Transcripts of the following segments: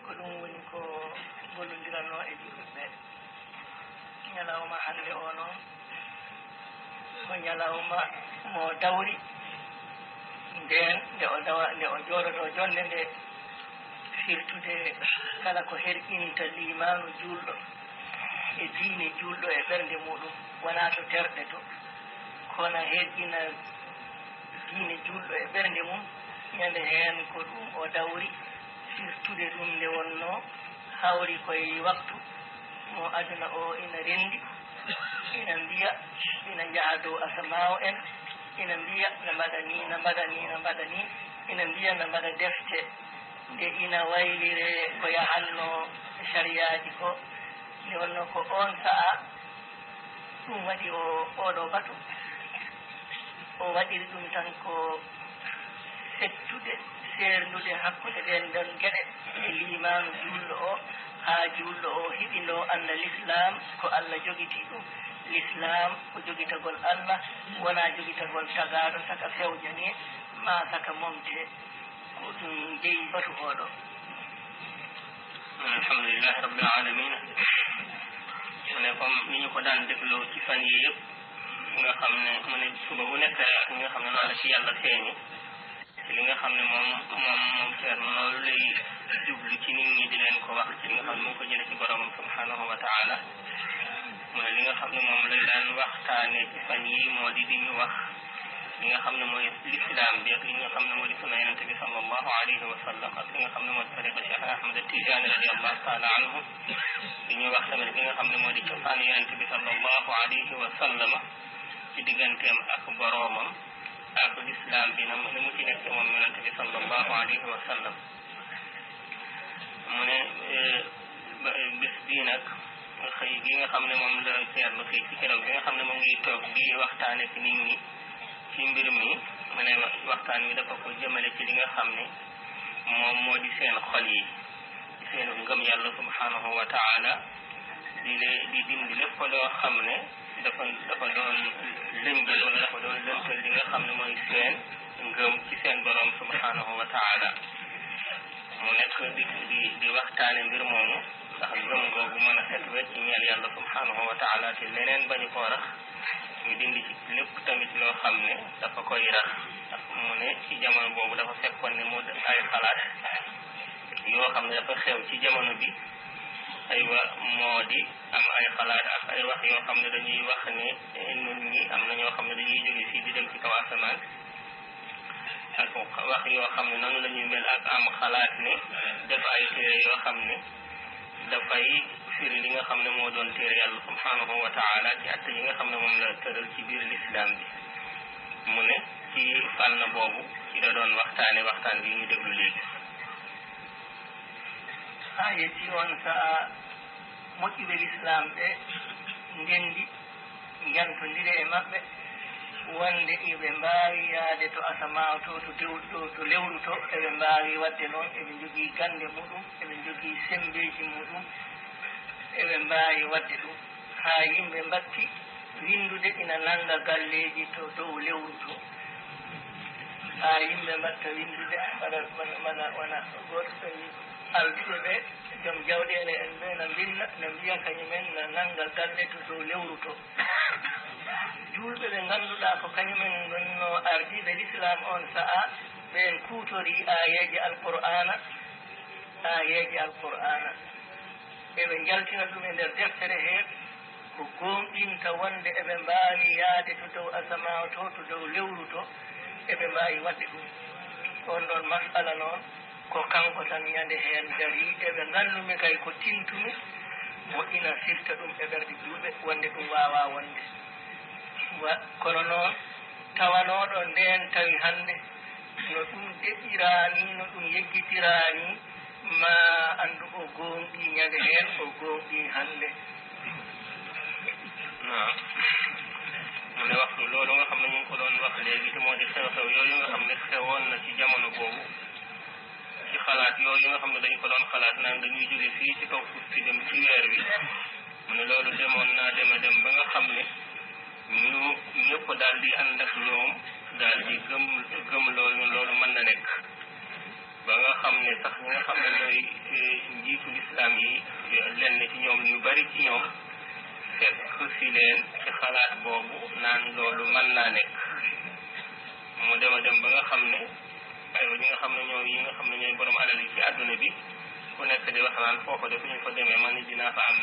ko ɗum woni ko gollodiranno e julɓe ñalawma hannde o noon ko ñalawma mo dawri nden nde o jooɗoto jonde nde firtude kala ko herƴinta limanu julɗo e diine julɗo e ɓernde muɗum wona to terɗe to kono herƴina diine julɗo e ɓernde mum ñande heen ko ɗum o dawri firtude ɗum nde wonno hawri koye waktu mo aduna o ina rendi ina mbiya ina jaha dow asamaw en ina mbiya no mbaɗa ni ina mbiya no mbaɗa defte nde ina waylire ko yahanno sariyaji ko nde wonno ko on sa'a ɗum waɗi oɗo batu o waɗiri ɗum tan ko settude serndude hakkude ɗen ɗon geɗe e limanu julɗo o haa julɗo o hiɗino anna l'islam ko Allah jogiti ɗum l'islam ko jogitagol Allah wona jogitagol tagaɗo saka fewja ni ma saka momte ko ɗum jeyi batu oɗo. Alhamdulillahi rabbil alamin. ne comme ni ñu ko daan dégloo ci fan yi yëpp nga xam ne mu ne suba bu nekk ak nga xam ne noonu la ci yàlla feeñi li nga xam ne moom Thierno loolu lay jublu ci nit ñi di leen ko wax ci li nga xam ne mu ngi ko jële ci borom subhanahu wa taala mu ne li nga xam ne moom lay daan waxtaane ci fan yi moo di ñu wax li nga xam ne mooy l'islam bi ak li nga xam ne moo di sunna yonente bi sallallahu alayhi wa sallam ak li nga xam ne moo di tariqa Cheikh Ahmad Tijani radiallahu taala anhu di ñu wax tamit li nga xam ne moo di cosaan yonente bi sallallahu alayhi wa sallam ci digganteem ak boroomam ak l'islam bi na mu ci nekk moom yonente bi sallallahu alayhi wa sallam mu ne bés bii nag xëy gi nga xam ne moom la seetlu xëy ci keroog bi nga xam ne moom ngi toog di waxtaane ci nit ñi ci mbir mi mu ne waxtaan wi dafa ko jëmale ci li nga xam ne moom moo di seen xol yi seen ngëm yàlla subhanahu wa taala di dindi lépp loo xam ne dafa doon lënjal wala dafa doon lëntal li nga xam ne mooy seen ngëm ci seen borom subhanahu wa taala mu nekk di waxtaane mbir moomu ndax ngëm googu mën a set wecc ci ñeel yàlla subhanahu wa taala te leneen bañu koo rax ñu dindi ci lépp tamit loo xam ne dafa koy rax ndax mu ne ci jamono boobu dafa fekkoon ne mu ay xalaat yoo xam ne dafa xew ci jamono bi aywa moo di am ay xalaat ak ay wax yoo xam ne dañuy wax ne nit ñi am na ñoo xam ne dañuy jóge fii di dem ci kaw asamaan ak wax yoo xam ne noonu la ñuy mel ak am xalaat ne def ay téere yoo xam ne dafay firi li nga xam ne moo doon téere yàlla subhanahu wa taala ci att yi nga xam ne moom la tëral ci biir l'islam bi mu ne ci fànn boobu ci la doon waxtaan bi ñu déglu léegi. ha yetti on sa'a moƴƴuɓe l'islam ɓe ndendi jantodire e maɓɓe wonde eɓe mbaawi yaade to asamaw to lewru to eɓe mbaawi wadde noon eɓe jogii gande muɗum eɓe jogii sembeji muɗum eɓe mbaawi wadde ɗum haa yimɓe mbatti windude ina nanga galleji to dow lewru to haa yimɓe mbatta windude wona goto alduɓe ɓe joom jawɗele en ɓe no mbinna no mbiya kañumen no nanga galle to dow lewru to julɓe ɓe ngannduɗaa ko kañumen gonno ardiɓe l'islam on sa'a ɓen kuutori ayeji alqur'ana eɓe jaltina ɗum e nder deftere heen ko gonɗinta wonde eɓe mbaawi yaade to dow asamaw to dow lewru to eɓe mbaawi waɗde ɗum on ɗon masala noon ko kanko tan ñande heen dari eɓe ngannumi kay ko tintumi mo ina firta ɗum e ɓerɗe juuɓe wonde ɗum waawa wonde kono noon tawanoɗo nden tawi hannde no ɗum deƴƴiraani no ɗum yeggitiraani ma anndu o gonɗi ñande heen o gonɗi hannde. mu ne wax loolu nga xam ne ñu ngi ko doon wax léegi te moo di xew-xew yooyu nga xam ne xewoon na ci jamono boobu ci xalaat yooyu nga xam ne dañu ko doon xalaat naan dañuy jóge fii ci kaw suuf si dem ci weer wi mu ne loolu demoon naa dem ba nga xam ne ñu ñëpp daal di ànd ak ñoom daal di gëm loolu mën na nekk ba nga xam ne sax ñi nga xam ne ñooy njiitu lislaam yi lenn ci ñoom ñu bari ci ñoom fekk si leen ci xalaat boobu naan loolu mën naa nekk mu dem ba nga xam ne aywa ñi nga xam ne ñooy borom alal yi ci àdduna bi ku nekk di wax naan foofu de fu ñu fa demee man dinaa fa am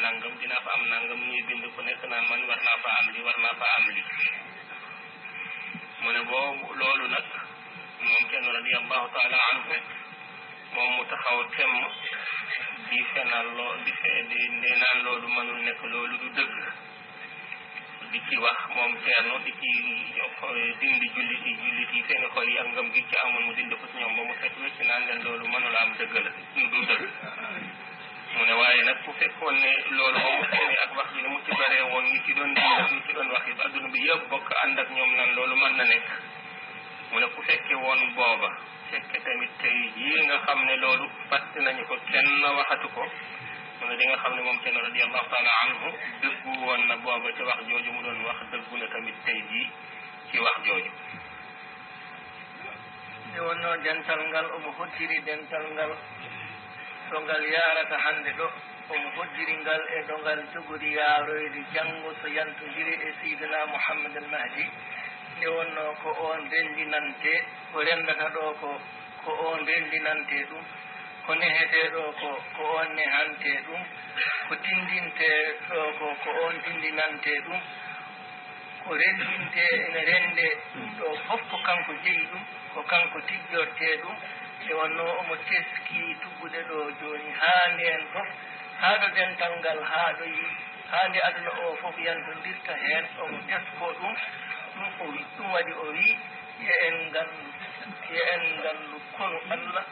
nangam ñuy bind ku nekk naan man war naa fa am li mu ne boobu loolu nag moom kenn radiyallahu taala anhu moom mu taxaw temm di fenal di naan loolu mënul nekk loolu du dëgg di ci wax moom Ceerno di ci dindi jullit yi seeni xol yi ak ngëm gi ci amoon mu dindi ko ci ñoom ba mu set wecc naan leen loolu mënula am dëgg la du dëgg mu ne waaye nag bu fekkoon ne loolu ba mu demee ak wax ji ne mu ci baree woon ñi ci doon wax yi adduna bi yëpp bokk ànd ak ñoom naan loolu mën na nekk mu ne ku fekke woon booba fekke tamit tey jii nga xam ne loolu fàtte nañu ko kenn waxatu ko mu ne di nga xam ne moom kenn radiyallahu taala anhu dëggu woon na booba ci wax jooju mu doon wax dëggu na tamit tey jii ci wax jooju nde wonno dental ngal omo hoddiri dental ngal to ngal yarata hande ɗo omo hoddiri ngal e ɗo ngal jogori yaaroyde janngo so yantodiri e seydina mouhammad al mahdi nde wonno ko on renndinante ko renndata ɗo ko on renndinante ɗum ko nehete ɗo ko on nehante ɗum ko dindinte ɗo ko on dindinante ɗum ko renndinte ene rennde ɗum ɗo fof ko kanko jeyi ɗum ko kanko tijjorte ɗum nde wonno omo teski tuggude ɗo jooni haa ndeen fof haa ɗo dental ngal haa ɗo yi haa nde aduna o fof yantondirta heen omo tesko ɗum ɗum waɗi o wii ye en nganndu konu Allah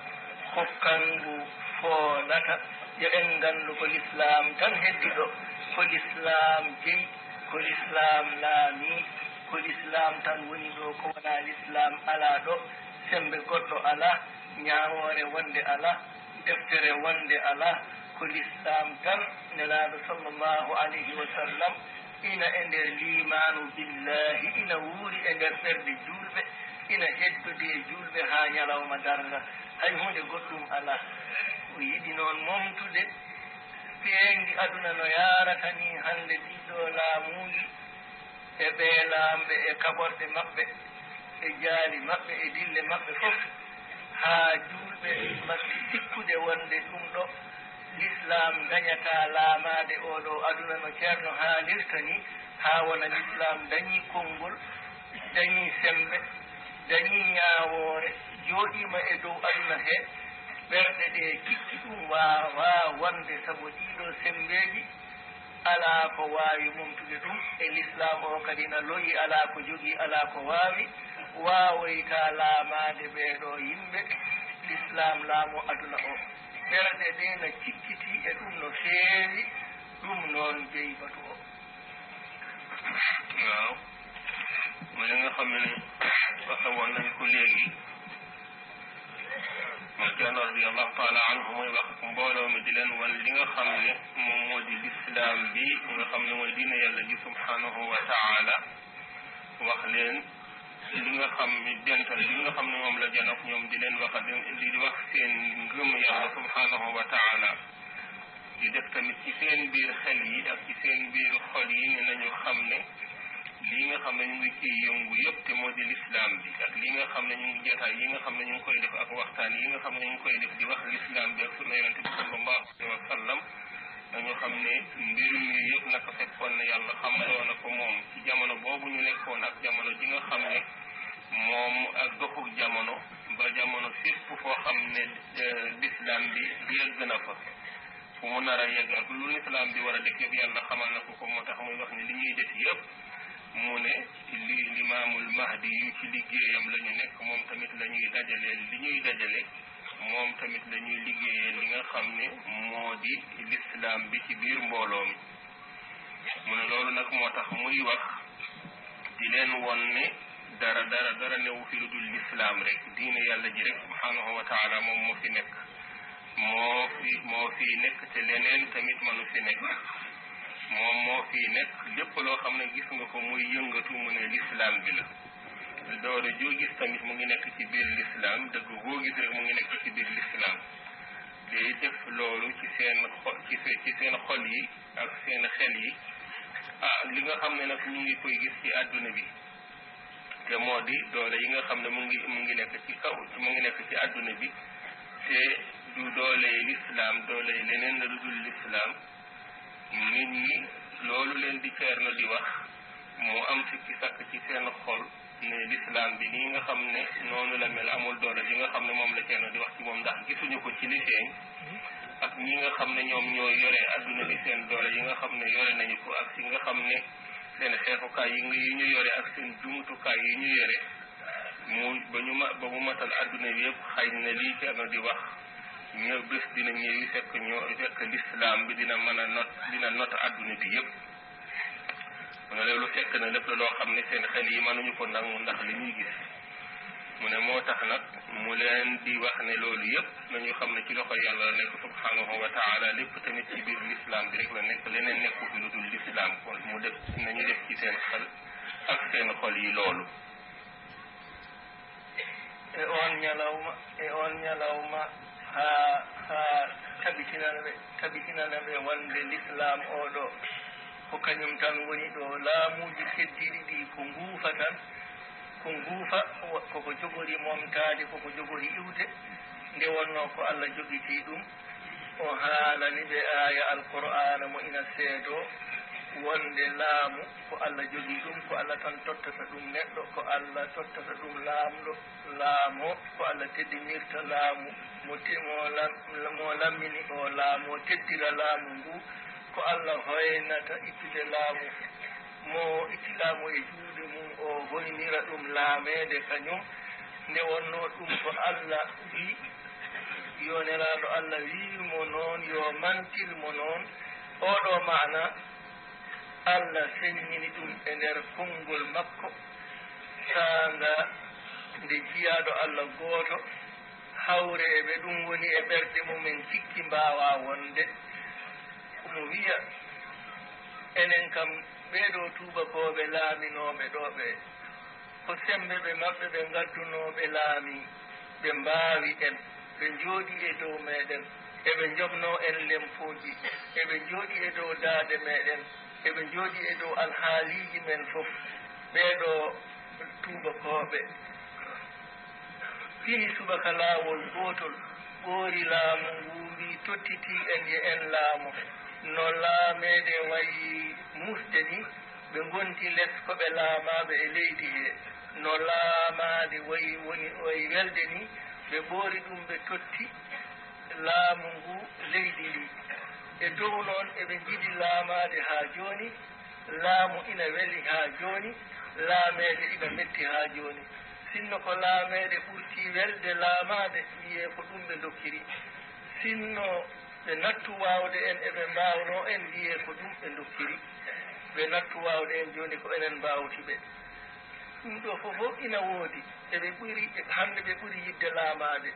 ko kangu foolata yo en nganndu ko l'islam tan heddi ɗo ko l'islam jeyi ko l'islam laami ko l'islam tan woni ɗo ko wonaa l'islam alaa ɗo sembe goɗɗo alaa ñaawoore wonde alaa deftere wonde alaa ko l'islam tan nelaaɗo sallllahu alayhi wa sallam ina e nder limanu billahi ina wuuri e nder ɓerɗe julɓe ina heddude e julɓe haa ñalawma darnga hay hunde goɗɗum alaa o yiɗi noon momtude ɓeengi aduna no yarata ni hannde ɗiɗo laamuuji e ɓeelaamɓe e kaɓorɗe maɓɓe e jaali maɓɓe e dille maɓɓe fof haa julɓe mbaɗi sikkude wonde ɗum ɗo l'islam dañata laamaade oɗo aduna no ceerno haalirta ni haa wona l'islam dañii konngol dañii sembe dañii ñaawoore jooɗiima e dow aduna hee ɓerɗe ɗe cikki ɗum waawaa wonde sabu ɗiɗo sembeeji alaa ko waawi momtude ɗum e l'islam o kadi na loyi alaa ko jogii alaa ko waawi waawoytaa laamaade ɓeeɗo yimɓe l'islam laamu aduna o ɓerɗe ɗe no cikkiti e ɗum no feewi ɗum noon jeyi batu o waaw mu ne nga xam ne waxe woon nañ ko léegi moom Ceerno radiyallahu taala anhu mooy wax mbooloo mi di leen wan li nga xam ne moom moo di l'islam bi nga xam ne mooy diine yàlla ji subhanahu wa taala wax leen li nga xam ne dental li nga xam ne moom la janook ñoom di leen wax di wax seen ngëm yàlla subhanahu wa taala di def tamit ci seen biir xel yi ak ci seen biir xol yi ne nañu xam ne lii nga xam ne ñu ngi ciy yëngu yëpp te moo di l'islam bi ak li nga xam ne ñu ngi jotaay yi nga xam ne ñu ngi koy def ak waxtaan yi nga xam ne ñu ngi koy def di wax l'islam bi ak sunna yonente bi sallallahu alayhi wa sallam dañu xam ne mbir mi yëpp naka fekkoon na yàlla xamloo na ko moom ci jamono boobu ñu nekkoon ak jamono ji nga xam ne moom ak doxu jamono ba jamono fépp foo xam ne l'islam bi yegg na fa fu mu nar a yegg ak lu l'islam bi war a def yëpp yàlla xamal na ko moo tax muy wax ne li ñuy def yëpp mu ne limaamul mahdi yu ci liggéeyam la ñu nekk moom tamit la ñuy dajaleel li ñuy dajale moom tamit la ñuy liggéeyee li nga xam ne moo di l'islam bi ci biir mbooloo mi mu ne loolu nag moo tax muy wax di leen won ne dara newu fi lu dul l'islam rek diine yàlla ji rek subhanahu wa taala moom moo fi nekk moo fi nekk te leneen tamit mënu fi nekk moom moo fi nekk lépp loo xam ne gis nga ko muy yëngatu mu ne l'islam bi la doole joo gis tamit mu ngi nekk ci biir l'islam dëgg boo gis rek mu ngi nekk ci biir l'islam seen xol yi ak seen xel yi li nga xam ne nag ñu ngi koy gis ci àdduna bi te moo di doole yi nga xam ne mu ngi nekk ci kaw mu ngi nekk ci àdduna bi te du doole lislaam doole leneen la dul lislaam nit ñi loolu leen di Ceerno di wax moo am sikki sàkk ci seen xol ne lislaam bi nii nga xam ne noonu la mel amul doole li nga xam ne moom la Ceerno di wax ci moom ndax gisuñu ko ci li feeñ ak ñi nga xam ne ñoom ñoo yore adduna bi seen doole yi nga xam ne yore nañu ko ak si nga xam ne seen xeexukaay yi ñu yore ak seen jumtukaay yi ñu yore ba mu matal adduna bi yëpp xëy na lii Ceerno di wax ñëw bés dina ñëwi fekk lislaam bi dina mën a not adduna bi yëpp mu ne loolu fekk na lépp loo xam ne seen xel yi mënuñu ko nangu ndax li ñuy gis mu ne moo tax nag mu leen di wax ne loolu yëpp nañu xam ne ci loxo yàlla la nekk subhanahu wa taala lépp tamit ci biir l'islam bi rek la nekk leneen nekku fi lu dul l'islam kon mu def nañu def ci seen xel ak seen xol yi loolu e on ñalawma ha tabitinana ɓe wonde l'islam oɗo ko kañum tan woni ɗo laamuji keddiɗi ɗi ko nguufa tan ko nguufa koko jogori momtade koko jogori iwde nde wonno ko Allah jogiti ɗum o haalani ɓe aya alqur'ana mo ina seedo wonde laamu ko Allah jogi ɗum ko Allah tan tottata ɗum neɗɗo ko Allah tottata ɗum laamo ko Allah teddinirta laamu mo lammini o laamu o teddira laamu ngu ko Allah hoynata ittude laamu mo itti laamu e juuɗe mum o hoynira ɗum laamede kañum nde wonno ɗum ko Allah wi yo nelaɗo Allah wiimo noon yo mantirmo noon oɗo maana Allah seññini ɗum e nder konngol makko saanga nde jiyaɗo Allah gooto hawre ɓe ɗum woni e ɓerɗe mumen cikki mbawa wonde omo wiya enen kam ɓeeɗo tubakoɓe laaminoɓe ɗo ɓe ko sembe ɓe maɓɓe ɓe ngaddunoɓe laami ɓe mbaawi en ɓe jooɗi e dow meɗen eɓe jobno en lempoji eɓe jooɗi e dow daade meɗen eɓe jooɗi e dow alhaaliji men fof ɓeeɗo tubakoɓe fini subaka laawol gootol ɓoori laamu ngu wi tottiti en ye en laamu no laamede wayi musde ni ɓe gonti less ko ɓe laamaɓe e leydi he no laamaade wayi welde ni ɓe ɓoori ɗum ɓe totti laamu ngu leydi ndi e dow noon eɓe jiɗi laamaade haa jooni laamu ina weli haa jooni laameede ina metti haa jooni sinno ko laameede ɓurtii welde laamaade wiye ko ɗum ɓe dokkiri sinno ɓe nattu waawde en eɓe mbaawno en wiye ko ɗum ɓe dokkiri ɓe nattu waawde en jooni ko enen mbaawti ɓe ɗum ɗo fof ina woodi eɓe ɓuri hannde ɓe ɓuri yidde laamaade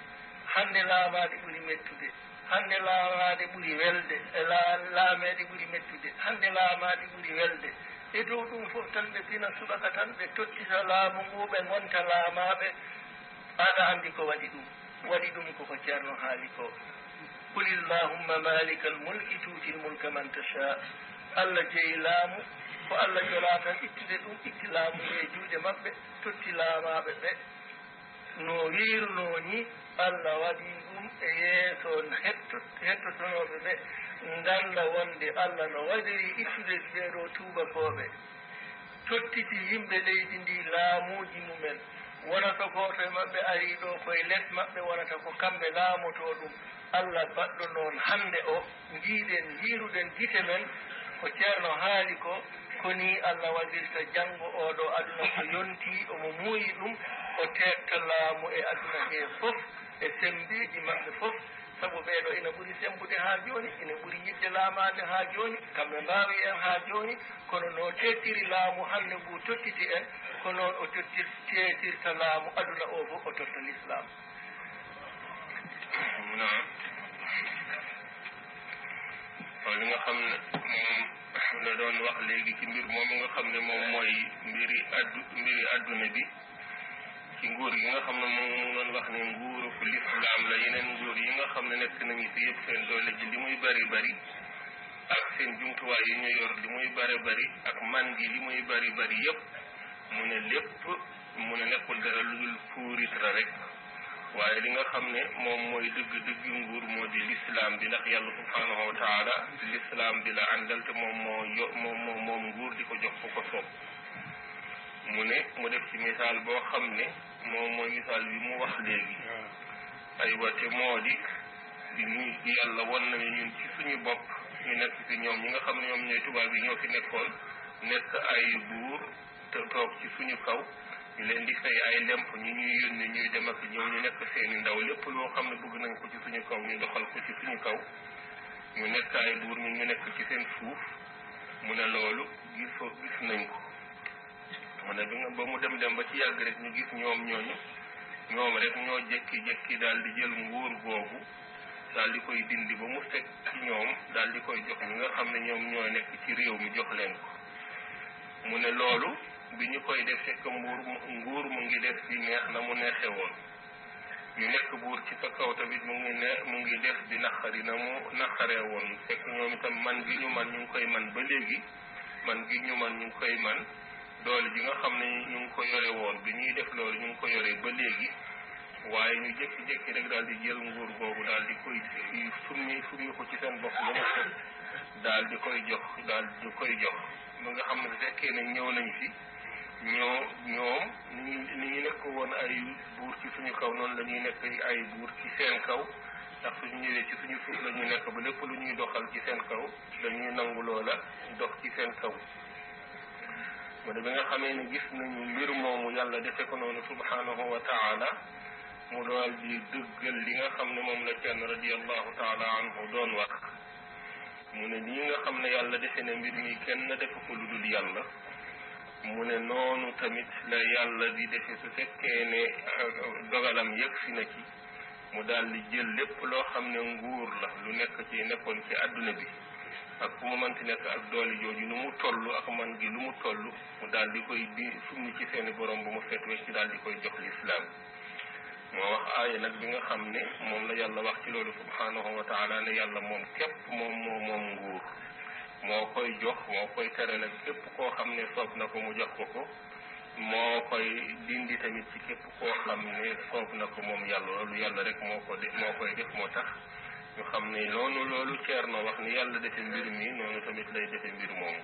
hannde laamaade ɓuri mettude hannde laamaade ɓuri welde laameede ɓuri mettude hannde laamaade ɓuri welde e dow ɗum fof tan ɓe pina subaka tan ɓe tottita laamu ngu ɓe gonta laamaaɓe aɗa anndi ko waɗi ɗum koko ceerno haali ko qul illahumma malika almulki tuuti lmulka man tacha Allah jeyi laamu ko Allah jolaa tan ittude ɗum itti laamu e juuɗe maɓɓe totti laamaaɓe ɓe no wiirnoo ni Allah waɗi ɗum e yeeso hettotonooɓe ɓe ngalla wonde Allah no waɗiri ittude ɓeeɗo tuubakooɓe tottiti yimɓe leydi ndi laamuuji mumen wonata gooto e maɓɓe arii ɗo koye les maɓɓe wonata ko kamɓe laamotoo ɗum Allah baɗɗo noon hannde o njiiɗen njiiruɗen gite men ko ceerno haali ko koni Allah waɗirta janngo oɗo aduna so yontii omo muuyi ɗum o teetta laamu e aduna hee fof e sembeeji maɓɓe fof sabu ɓeeɗo ina ɓuri sembude haa jooni ina ɓuri yidde laamaade haa jooni kamɓe mbaawi en haa jooni kono no teettiri laamu hannde ngu tottiti en ko noon o teetirta laamu aduna o fof o totta l'islam li nga xam ne moom la doon wax léegi ci mbir moom nga xam ne moom mooy mbiri adduna bi ci nguur yi nga xam ne moom doon wax ne nguuru fu lislaam la yeneen nguur yi nga xam ne nekk nañu fi yëpp seen doole ji li muy bari bari ak seen jumtuwaay yi ñu yor li muy bari bari ak man gi li muy bari bari yëpp mu ne lépp mu ne nekkul dara lu dul puuritra rek waaye li nga xam ne moom mooy dëgg nguur moo di lislaam bi ndax yàlla subhanahu wa taala lislaam bi la àndal te moom nguur di ko jox fu ko soob mu ne mu def ci misaal boo xam ne moom mooy misaal bi mu wax léegi ay wate moo di ñu yàlla won nañu ñun ci suñu bopp ñu nekk ci ñoom ñi nga xam ne ñoom ñooy tubaab yi ñoo fi nekkoon nekk ay buur te toog ci suñu kaw ñu leen di fay ay lemp ñu ñuy yónni ñuy dem ak ñëw ñu nekk seeni ndaw lépp loo xam ne bëgg nañ ko ci suñu kaw ñu doxal ko ci suñu kaw ñu nekk ay buur ñu nekk ci seen suuf mu ne loolu gis nañ ko mu ne bi nga ba mu dem ba ci yàgg rek ñu gis ñoom rek ñoo jékki-jékki daal di jël nguur googu daal di koy dindi ba mu fekk ci ñoom daal di koy jox ñi nga xam ne ñoom ñoo nekk ci réew mi jox leen ko mu ne loolu bi ñu koy def fekk nguur mu ngi def di neex na mu neexe woon ñu nekk buur ci sa kaw tamit mu ngi def di naqari na mu naqaree woon fekk ñoom itam man gi ñu man ñu ngi koy man ba léegi man gi ñu man ñu ngi koy man doole ji nga xam ne ñu ngi ko yore woon bi ñuy def loolu ñu ngi ko yore ba léegi waaye ñu jékki-jékki rek daal di jël nguur googu daal di koy summi ko ci seen bopp ba mu set daal di koy jox ba nga xam ne bu fekkee ne ñëw nañ fi ñoom ni ñu nekk woon ay buur ci suñu kaw noonu la ñuy nekk ay buur ci seen kaw ndax suñu ñëwee ci suñu suuf la ñuy nekk ba lépp lu ñuy doxal ci seen kaw dañuy nangu loola dox ci seen kaw mu ne bi nga xamee ne gis nañu mbir moomu yàlla defe ko noonu subhanahu wa taala mu dool di dëggal li nga xam ne moom la kenn radiallahu taala anhu doon wax mu ne lii nga xam ne yàlla defe ne mbir mi kenn defe ko lu dul yàlla mu ne noonu tamit la yàlla di defe su fekkee ne dogalam yëg si na ci mu daal di jël lépp loo xam ne nguur la lu nekkoon ci àdduna bi ak fu mu mënti nekk ak doole jooju nu mu toll ak man gi lu mu toll mu daal di koy summi ci seeni borom bu mu fet wecc daal di koy jox lislaam moo wax aaya nag bi nga xam ne moom la yàlla wax ci loolu subhanahu wa taala ne yàlla moom képp moom nguur moo koy jox moo koy tere nag képp koo xam ne soob na ko mu jox ko moo koy dindi tamit ci képp koo xam ne soob na ko moom yàlla loolu yàlla rek moo koy def moo tax ñu xam ne loolu Ceerno wax ni yàlla defe mbir mi noonu tamit lay defe mbir moomu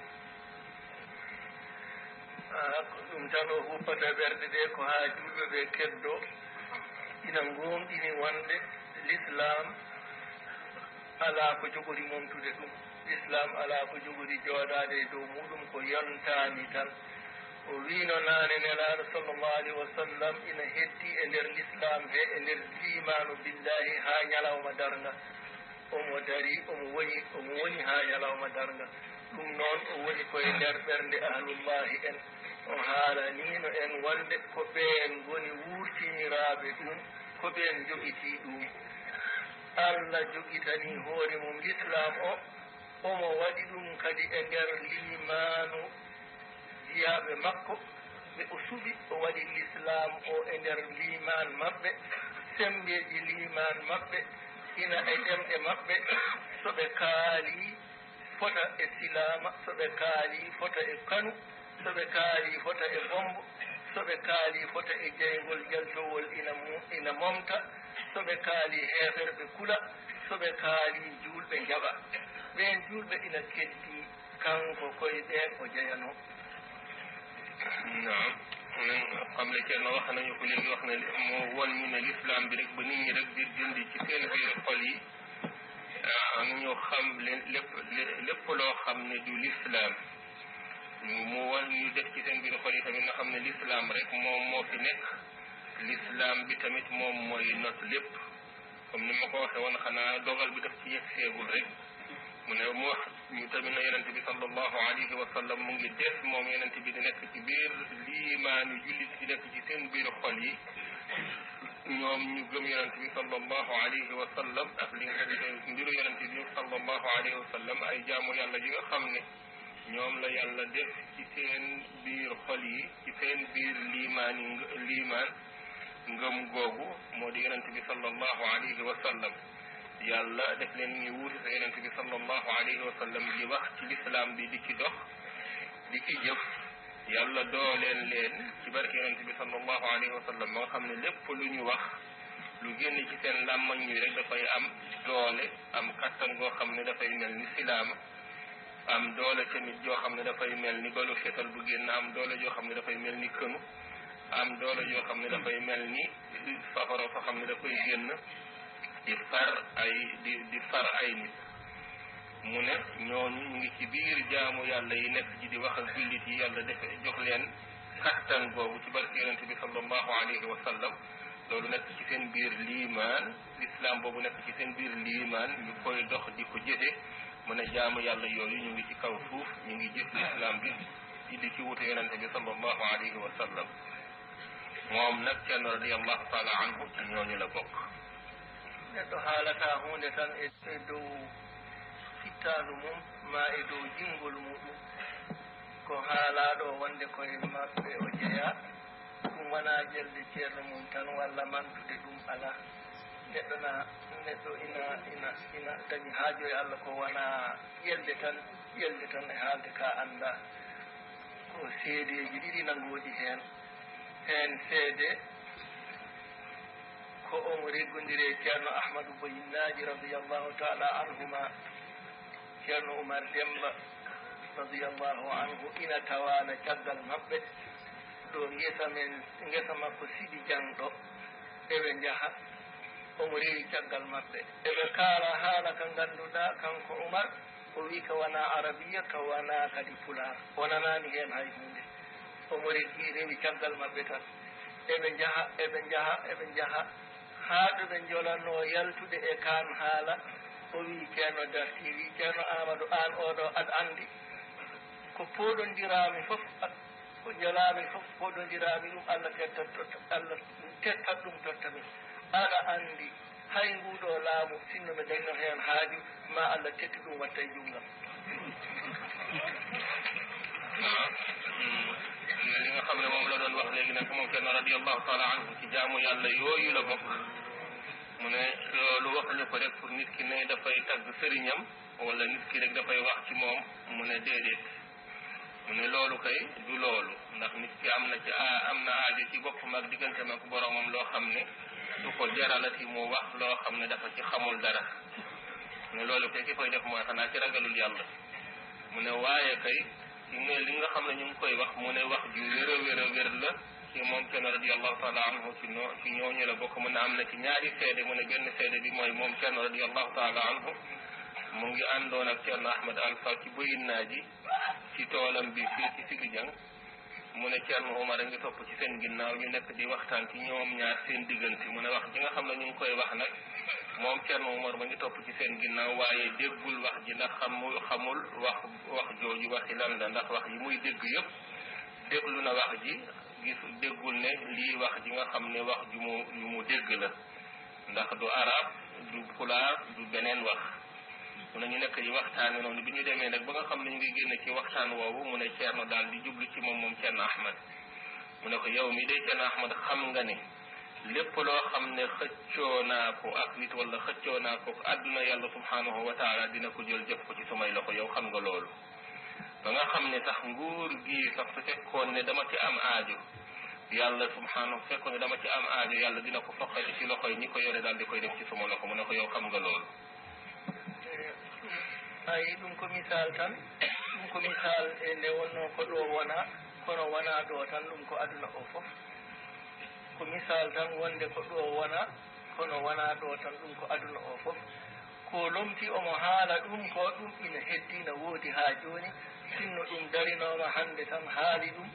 ko ɗum tan o huppata ɓerɗe ɗe ko haa julɓe ɓe keddo ina gonɗini wonde l'islam ala ko jogori momtude ɗum l'islam ala ko jogori jooɗade e dow muɗum ko yontani tan o wino naane nelaɗo sallllahu alayhi wa sallam ina heddi e nder l'islam he e nder limanu billahi ha ñalawma darga omo dari omo woni ha ñalawma darga ɗum noon o woni koye nder ɓernde ahlullahi en o haalanino en wonde ko ɓeen goni wurtiniraɓe ɗum ko ɓeen jogiti ɗum allah jogitani hoore mum l'islam o omo waɗi ɗum kadi e nder limanu jiyaɓe makko ɓe o suɓi o waɗi l'islam o e nder liman maɓɓe sembeji liman maɓɓe ina e ɗemɗe maɓɓe soɓe kaali fota e silama soɓe kaali fota e kanu soɓe kaali fota e bombo soɓe kaali fota e jeygol jaltowol ina momta soɓe kaali heferɓe kula soɓe kaali julɓe jaɓa ɓen julɓe ina keddi kanko koye ɗen o jeyano naam xam ne Ceerno wax nañu ko léegi wax ne moo won ñu ne l'islam bi rek ba nit ñi rek di dindi ci seen biir xol yi ñu xam leen lépp loo xam ne du l'islam mu won ñu def ci seen biir xol yi tamit nga xam ne l'islam rek moom moo fi nekk l'islam bi tamit moom mooy not lépp comme ni ma ko waxee woon xanaa dogal bi daf ci yegg seegul rek mu ne mu wax ñu tamit na yonente bi sallallahu alayhi wa sallam mu ngi def moom yonente bi di nekk ci biir liimaanu jullit yi nekk ci seen biir xol yi ñoom ñu gëm yonente bi sallallahu alayhi wa sallam ak li nga xam ne mbiru yonente bi sallallahu alayhi wa sallam ay jaamu yàlla yi nga xam ne ñoom la yàlla def ci seen biir xol yi ci seen biir liimaan ngëm googu moo di yonent bi sallallahu alayhi wa sallam yàlla def leen ñu wuuti sa yonent bi sallallahu alayhi wa sallam di wax ci lislaam bi di ci dox di ci jëf yàlla dooleen leen ci barke yonent bi sallallahu alayhi wa sallam ba nga xam ne lépp lu ñu wax lu génn ci seen làmmañ ñi rek dafay am doole am kattan goo xam ne dafay mel ni silaama am doole tamit joo xam ne dafay mel ni balu fetal bu génn am doole joo xam ne dafay mel ni kënu am doole joo xam ne dafay mel ni safara soo xam ne dafay génn di far ay nit mu ne ñooñu ñu ngi ci biir jaamu yàlla yi nekk ci di wax ak jullit yi yàlla defe jox leen kattan boobu ci barke yonent bi sallallahu alayhi wa sallam loolu nekk ci seen biir liimaan l'islam boobu nekk ci seen biir liimaan ñu koy dox di ko jëfe mu ne jaamu yàlla yooyu ñu ngi ci kaw suuf ñu ngi jëf l'islam bi di ci wute yonent bi sallallahu alayhi wa sallam moom nag kenn radiyallahu taala anhu ci ñooñu la bokk neɗɗo haalata hunde tan e dow fittaandu mum ma e dow jingol muɗum ko haalaaɗo wonde koye maɓɓe o jeeya ɗum wona jelde ceerno mum tan walla mantude ɗum alaa neɗɗo ina dañi haajo e Allah ko wona yelde tan e haalde ka annda ko seedeji ɗiɗi nangoji heen seede ko omo reggodiri ceerno ahmadou boyinnaji radiallahu taala anhuma ceerno oumar demba radiallahu anhu ina tawana caggal maɓɓe ɗo ngesa makko siɗi jangɗo eɓe njaha omo rewi caggal maɓɓe eɓe kaala haala ka ngannduɗaa kanko oumar o wi ka wona arabiya ka wona kadi pular o nanani heen hay hunde omo rewi caggal maɓɓe tan eɓe njaha haa ɗo ɓe njolanno yaltude e kan haala o wi ceerno darti wi ceerno amadou an oɗo aɗa anndi ko pooɗondirami fof ko jalaami fof pooɗondirami ɗum allah tettat ɗum totta min aɗa anndi hay nguuɗo laamu sinno mi dañno heen haaju ma allah tetti ɗum watta e jumlam li nga xam ne moom la doon wax léegi nag moom kenn radiallahu taala anhu ci jaamu yàlla yooyu la bokk mu ne loolu waxuñu ko rek pour nit ki ne dafay tagg sëriñam wala nit ki rek dafay wax ci moom mu ne déedéet mu ne loolu kay du loolu ndax nit ki am na aajo ci boppam ak digganteem ak boromam loo xam ne du ko jaralati mu wax loo xam ne dafa ci xamul dara mu ne loolu kay ki koy def mooy xanaa ci ragalul yàlla mu ne waaye kay ci ne li nga xam ne ñu ngi koy wax mu ne wax ju wér la ci moom kenn radiallahu taala anhu ci ñooñu la bokk mu ne am na ci ñaari seede mu ne benn seede bi mooy moom kenn radiallahu taala anhu mu ngi àndoon ak Ceerno Ahmad Alfa ci Boyinna ji ci toolam bi fii ci Sigijang mu ne Ceerno Omar a ngi topp ci seen ginnaaw ñu nekk di waxtaan ci ñoom ñaar seen diggante mu ne wax ji nga xam ne ñu ngi koy wax nag moom Ceerno Omar ma ngi topp ci seen ginnaaw waaye déggul wax ji ndax xamul wax jooju waxi lan la ndax wax yi muy dégg yëpp déglu na wax ji déggul ne lii wax ji nga xam ne wax ju mu dégg la ndax du arab du pulaar du beneen wax mu ne ñu nekk yi waxtaane noonu bi ñu demee nag ba nga xam ne ñu ngi génn ci waxtaan woowu mu ne Ceerno daal di jublu ci moom Ceerno Ahmad mu ne ko yow mi de Ceerno Ahmad xam nga ne lépp loo xam ne xëccoo naa ko ak nit wala xëccoo naa ko àdduna yàlla subhanahu wa taala dina ko jël jëf ko ci sumay loxo yow xam nga loolu ba nga xam ne sax nguur gi sax su fekkoon ne dama ci am aajo yàlla subhanahu fekkoon ne dama ci am aajo yàlla dina ko foqati ci loxo yi ñi ko yore daal di koy def ci suma loxo mu ne ko yow xam nga loolu ayi ɗum ko misal tan e nde wonno ko ɗo wona kono wona ɗo tan ɗum ko aduna o fof ko misal tan wonde ko ɗo wona kono wona ɗo tan ɗum ko aduna o fof ko lomti omo haala ɗum ko ɗum ina heddina woodi haa jooni sinno ɗum darinoma hannde tan haali ɗum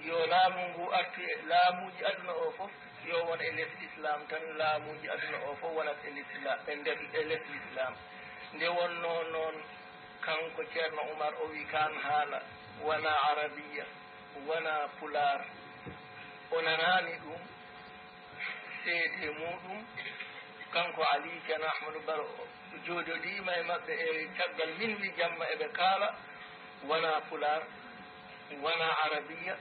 yo laamu ngu artu e laamuji aduna o fof yo won e less islam tan laamuji aduna o fof wonat e nder e less l'islam nde wonno noon kanko Ceerno Oumar o wi kan haala wona arabiya wona pular o nanani ɗum seede muɗum kanko Ali Ceerno Ahmadou Baro jooɗodima e maɓɓe e caggal min wi jamma eɓe kaala wona pular wona arabiya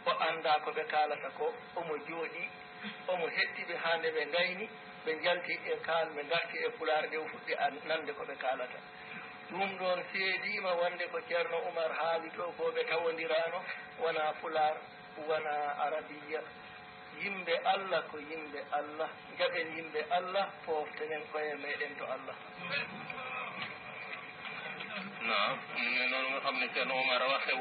o annda ko ɓe kaalata ko omo jooɗi omo hettiɓe haa nde ɓe gayni ɓe jalti e kaal ɓe garti e pulaar nde o fuɗɗi nande ko ɓe kaalata ɗum ɗon seedima wonde ko ceerno oumar haali ɗo ko ɓe tawodirano wona pulaar wona arabiya yimɓe allah ko yimɓe allah jaɓen yimɓe allah foftenen koye meɗen to allah naam noonu nga xam ne Thierno Omar waxe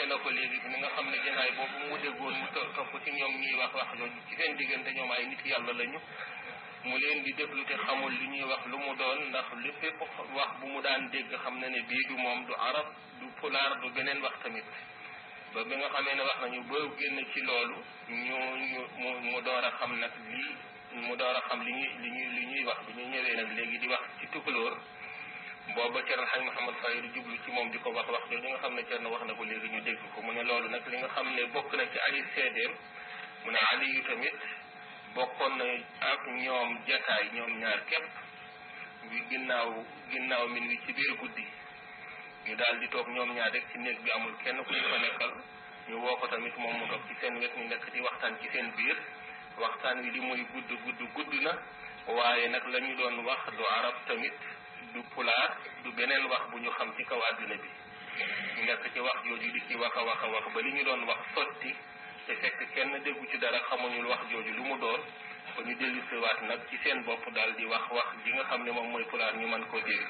na ko léegi ni nga xam ne jataay boobu mu déggoon mu topp ci ñoom ñuy wax jooju ci seen diggante ñoom ay nit yàlla lañu mu leen di déglu te xamul li ñuy wax lu mu doon ndax lépp wax bu mu daan dégg xam na ne bii du moom du arab du pulaar du beneen wax tamit ba bi nga xamee ne wax nañu ba génn ci loolu mu door a xam nag lii mu door a xam li ñuy wax bi ñu ñëwee nag léegi di wax ci tukulóor booba Thierno Hadj Mouhamed Fayil jublu ci moom di ko wax jooju li nga xam ne Thierno wax na ko léegi ñu dégg ko mu ne loolu nag li nga xam ne bokk na ci ay seedeem mu ne Aliyu tamit bokkoon na ak ñoom jataay ñoom ñaar képp bi ginnaaw min wi ci biir guddi ñu daal di toog ñoom ñaar rek ci néeg bi amul kenn ku ñu fa nekkal ñu woo ko tamit moom mu toog ci seen wet ñu nekk di waxtaan ci seen biir waxtaan wi li muy gudd na waaye nag la ñu doon wax du arab tamit du pulaar du beneen wax bu ñu xam ci kaw àdduna bi ñu nekk ci wax jooju di ci wax a wax ba li ñu doon wax sotti te fekk kenn déggu ci dara xamuñu wax jooju lu mu doon ba ñu dellusiwaat nag ci seen bopp daal di wax ji nga xam ne moom mooy pulaar ñu mën koo dégg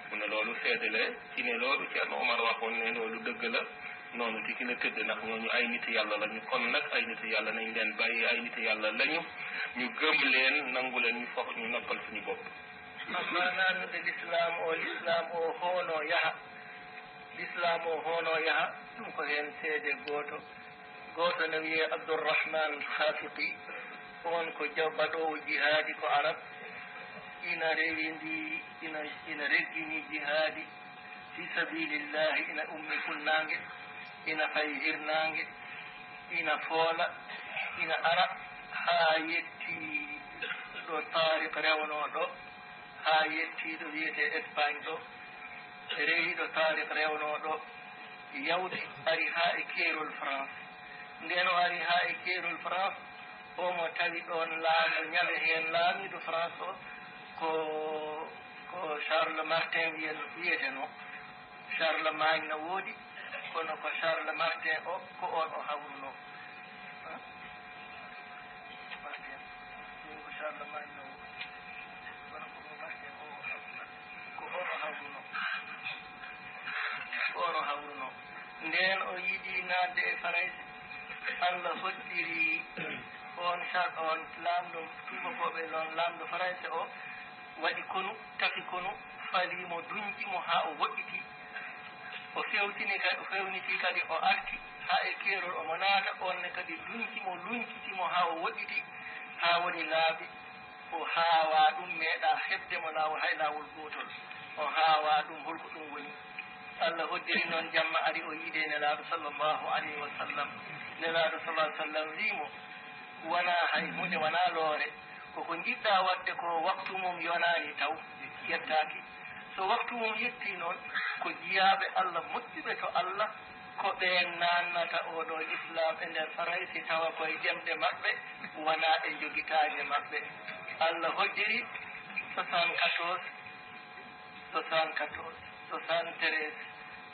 mu ne loolu seedale ci ne loolu Thierno Omar waxoon ne loolu dëgg la noonu ci ki la tëdd ndax ñooñu ay nit yàlla lañu kon nag ay nit yàlla nañ leen bàyyi ay nit yàlla lañu ñu gëm leen nangu leen ñu foog ñu noppal suñu bopp amma nanude l'islam o hoono yaha l'islam o hoono yaha ɗum ko heen seede gooto ne wiye Abdourahman Hafiqi on ko baɗowo jihaadi ko arab ina rewi ndi ina reggini jihaadi fi sabilillahi ina ummi funnange ina fay hirnange ina foola ina ara haa yetti ɗo tariq rewno ɗo haa yettiiɗo wiyete Espagne ɗo rewiɗo tariq rewno ɗo yawti ari haa e keerol France nden o ari haa e keerol France omo tawi ɗon laamu ñame heen laamiiɗo France o ko Charles Martin wiyete no Charlemagne no woodi kono ko Charles Martin o ko on o hawruno Martin ɗum ko Charlemagne no woodi kono ko Martin o ko on o hawruno nden o yiɗi naatde e Farayse Allah hoddiri on laamɗo tubakoɓe noon laamɗo Farayse o waɗi konu tafi konu falimo duñƴimo haa o woɗɗiti o fewniti kadi o arti haa e keerol omo naata onne kadi luñcitimo haa o woɗɗiti haa woni laaɓi o haawa ɗum meeɗa heɓdemo laawol hay laawol gootol o haawa ɗum holko ɗum woni Allah hoddiri noon jamma ari o yiide nelaaɗo sallllahu alayhi wa sallam nelaaɗo sallah sallam wiimo wona hay hunde wona loore koko jiɗɗa wadde ko waktu mum yonani taw yettaki so waktu mum yetti noon ko jiyaɓe Allah moƴƴuɓe to Allah ko ɓen nannata oɗo islam e nder Faraysi tawa koye jemɗe maɓɓe wona e jogitaje maɓɓe Allah hoddiri 73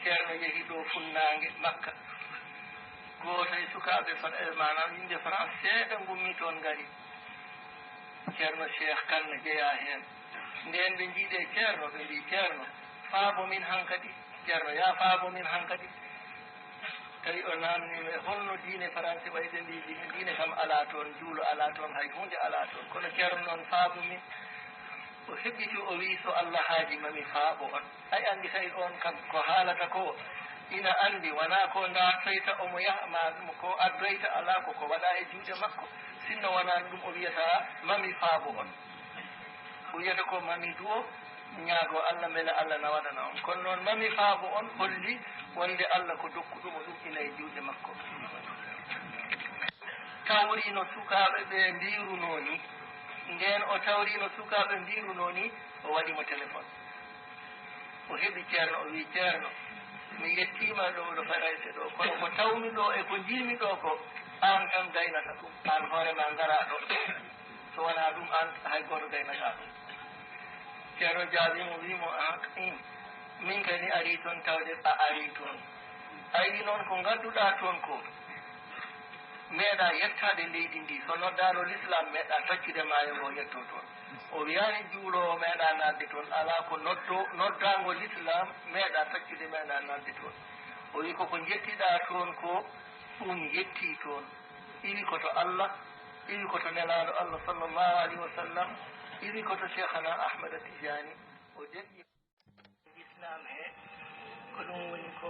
ceerno yeehi ɗo funnangue Makka goto e sukaɓe manam yimɓe France seeɗa gummi toon ngari ceerno Cheikh Kane jeeya heen nden ɓe jiiɗe ceerno ɓe mbi ceerno faabo min hankadi ceerno ya faabo min hankadi tawi o namnime holno diine français ɓay ɓe mbi diine kam ala toon juulo ala toon hay hunde ala toon kono ceerno noon faabo min o heɓɓiti o wi so Allah haaji mami faabo on ay andi tawi on kam ko haalata ko ina andi wona ko dartoyta omo yaha ma ɗum ko addoyta ala ko waɗa e juuɗe makko sinno wonani ɗum o wiyata mami faabo on o wiyata ko mami duwo ñaago Allah beele Allah na waɗana on kono noon mami faabo on holli wonde Allah ko dokkuɗumo ɗum ina e juuɗe makko tawrino sukaɓe ɓe mbiruno ni nden o tawrino sukaɓe mbiruno ni o waɗimo téléphone o heɓi ceerno o wi ceerno mi yettima ɗo ɗo farayse ɗo kono ko tawmi ɗo e ko jiimi ɗo ko an tan gaynata ɗum an hoorema ngara ɗo so wona ɗum an hay goto gaynata ɗum ceerno jaabimo wimo min kadi ari toon tawde a ari toon aydi noon ko ngadduɗa toon ko meeɗa yettade leydi ndi so noddano l'islam meeɗa taccude maayo ngo yetto toon o wiyani juulowo meeɗa nadde toon ala ko noddago l'islam meeɗa taccude meeɗa nadde toon o wi koko jettiɗa toon ko ɗum yetti toon iwi koto Allah iwi koto nelaɗo Allah sallllahu alayhi wa sallam iwi koto cheikhana ahmada tijani o jeɗɗi l'islam he ko ɗum woni ko